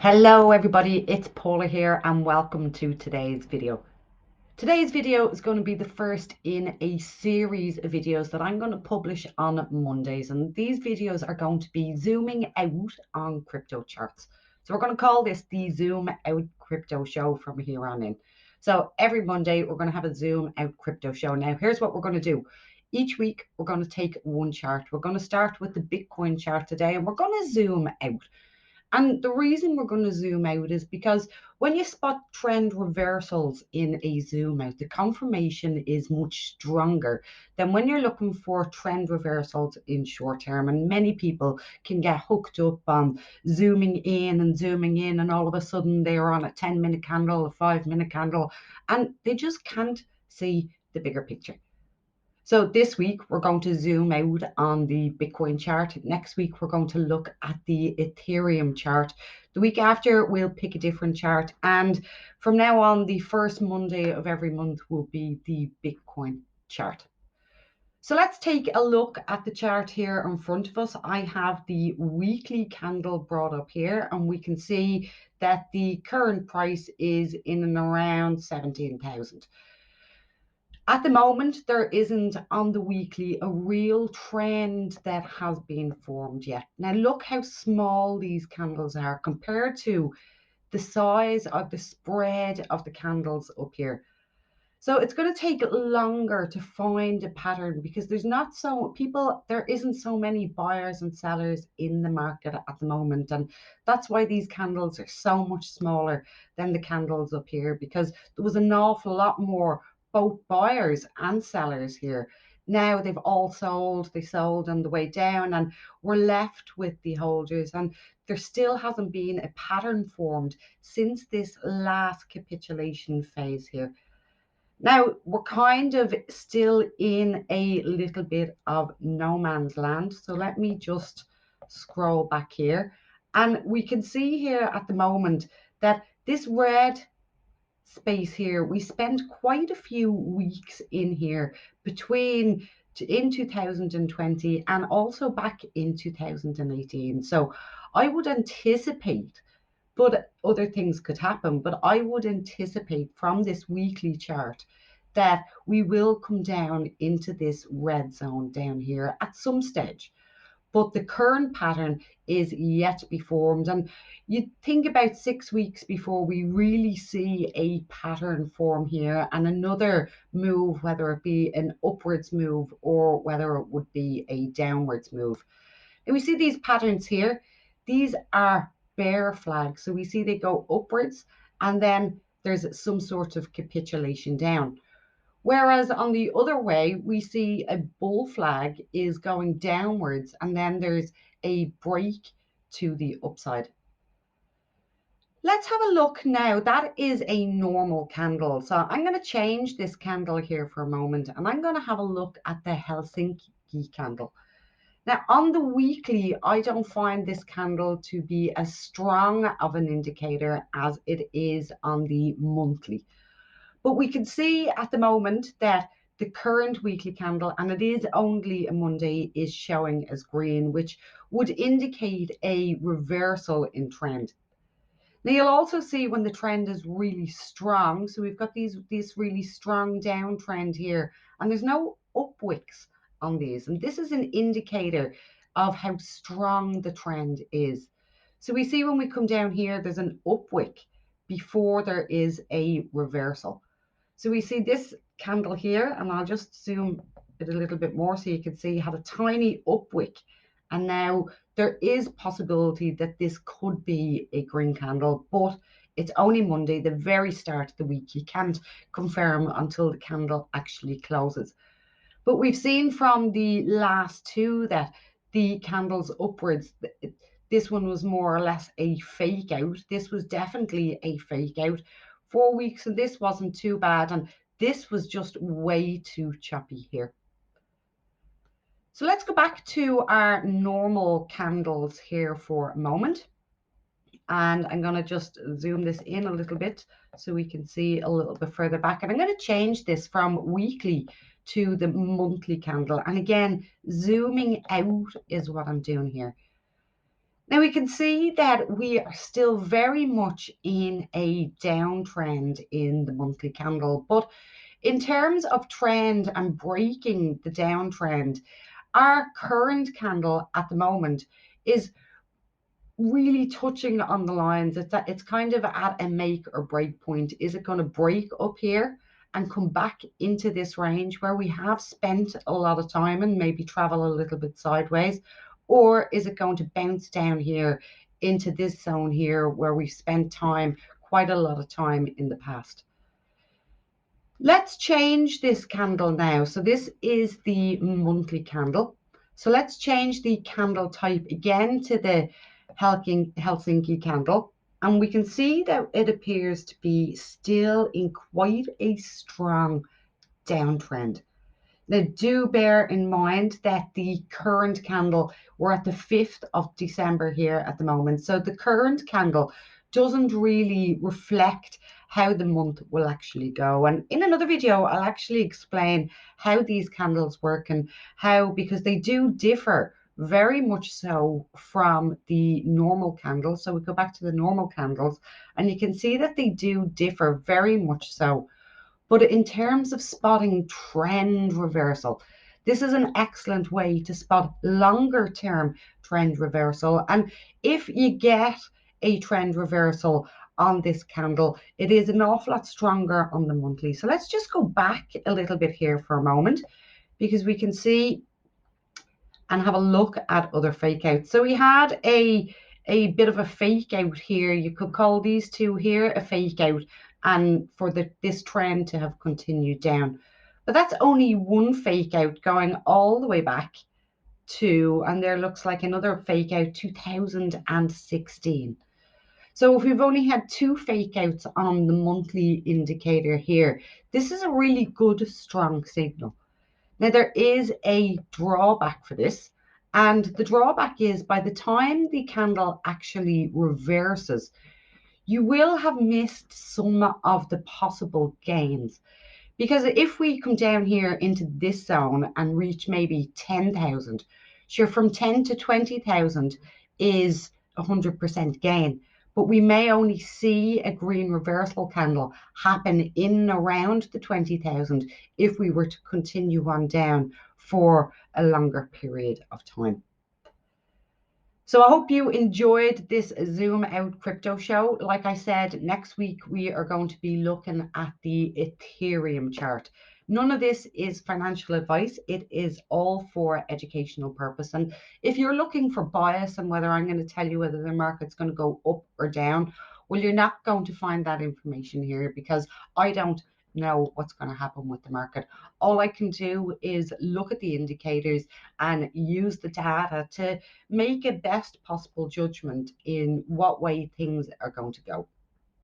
Hello everybody, it's Paula here and welcome to today's video. Today's video is going to be the first in a series of videos that I'm going to publish on Mondays, and these videos are going to be zooming out on crypto charts. So we're going to call this the Zoom Out Crypto Show from here on in. So every Monday we're going to have a Zoom Out Crypto Show. Now here's what we're going to do. Each week we're going to take one chart. We're going to start with the Bitcoin chart today and we're going to zoom out. And the reason we're going to zoom out is because when you spot trend reversals in a zoom out, the confirmation is much stronger than when you're looking for trend reversals in short term. And many people can get hooked up on zooming in, and all of a sudden they are on a 10-minute candle, a 5-minute candle, and they just can't see the bigger picture. So this week we're going to zoom out on the Bitcoin chart. Next week we're going to look at the Ethereum chart. The week after we'll pick a different chart. And from now on, the first Monday of every month will be the Bitcoin chart. So let's take a look at the chart here in front of us. I have the weekly candle brought up here, and we can see that the current price is in and around 17,000. At the moment, there isn't on the weekly a real trend that has been formed yet. Now, look how small these candles are compared to the size of the spread of the candles up here. So it's going to take longer to find a pattern because there isn't so many buyers and sellers in the market at the moment. And that's why these candles are so much smaller than the candles up here, because there was an awful lot more both buyers and sellers here. Now they've all sold, they sold on the way down, and we're left with the holders. And there still hasn't been a pattern formed since this last capitulation phase here. Now, we're kind of still in a little bit of no man's land. So let me just scroll back here. And we can see here at the moment that this red space here, we spent quite a few weeks in here between in 2020 and also back in 2018. So I would anticipate, but other things could happen. But I would anticipate from this weekly chart that we will come down into this red zone down here at some stage. But the current pattern is yet to be formed. And you think about 6 weeks before we really see a pattern form here and another move, whether it be an upwards move or whether it would be a downwards move. And we see these patterns here. These are bear flags. So we see they go upwards and then there's some sort of capitulation down. Whereas on the other way, we see a bull flag is going downwards and then there's a break to the upside. Let's have a look now. That is a normal candle. So I'm going to change this candle here for a moment and I'm going to have a look at the Helsinki candle. Now, on the weekly, I don't find this candle to be as strong of an indicator as it is on the monthly. But we can see at the moment that the current weekly candle, and it is only a Monday, is showing as green, which would indicate a reversal in trend. Now you'll also see when the trend is really strong. So we've got this really strong downtrend here, and there's no up wicks on these. And this is an indicator of how strong the trend is. So we see when we come down here, there's an up wick before there is a reversal. So we see this candle here, and I'll just zoom it a little bit more so you can see had a tiny up wick. And now there is possibility that this could be a green candle, but it's only Monday, the very start of the week. You can't confirm until the candle actually closes. But we've seen from the last two that the candles upwards, this one was more or less a fake out. This was definitely a fake out. 4 weeks and this wasn't too bad. And this was just way too choppy here. So let's go back to our normal candles here for a moment. And I'm going to just zoom this in a little bit so we can see a little bit further back. And I'm going to change this from weekly to the monthly candle. And again, zooming out is what I'm doing here. Now we can see that we are still very much in a downtrend in the monthly candle, but in terms of trend and breaking the downtrend, our current candle at the moment is really touching on the lines. It's kind of at a make or break point. Is it going to break up here and come back into this range where we have spent a lot of time and maybe travel a little bit sideways? Or is it going to bounce down here into this zone here where we've spent time, quite a lot of time in the past? Let's change this candle now. So this is the monthly candle. So let's change the candle type again to the Helsinki candle. And we can see that it appears to be still in quite a strong downtrend. Now, do bear in mind that the current candle, we're at the 5th of December here at the moment. So the current candle doesn't really reflect how the month will actually go. And in another video, I'll actually explain how these candles work and how, because they do differ very much so from the normal candles. So we go back to the normal candles and you can see that they do differ very much so. But in terms of spotting trend reversal, this is an excellent way to spot longer term trend reversal. And if you get a trend reversal on this candle, it is an awful lot stronger on the monthly. So let's just go back a little bit here for a moment, because we can see and have a look at other fake outs. So we had a bit of a fake out here. You could call these two here a fake out, and for this trend to have continued down. But that's only one fake out going all the way back to, and there looks like another fake out, 2016. So if we've only had two fake outs on the monthly indicator here, this is a really good strong signal. Now, there is a drawback for this, and the drawback is by the time the candle actually reverses, you will have missed some of the possible gains. Because if we come down here into this zone and reach maybe 10,000, sure, from 10 to 20,000 is 100% gain. But we may only see a green reversal candle happen in and around the 20,000 if we were to continue on down for a longer period of time. So I hope you enjoyed this Zoom Out Crypto Show. Like I said, next week we are going to be looking at the Ethereum chart. None of this is financial advice. It is all for educational purpose. And if you're looking for bias and whether I'm going to tell you whether the market's going to go up or down, well, you're not going to find that information here, because I don't know what's going to happen with the market. All I can do is look at the indicators and use the data to make a best possible judgment in what way things are going to go.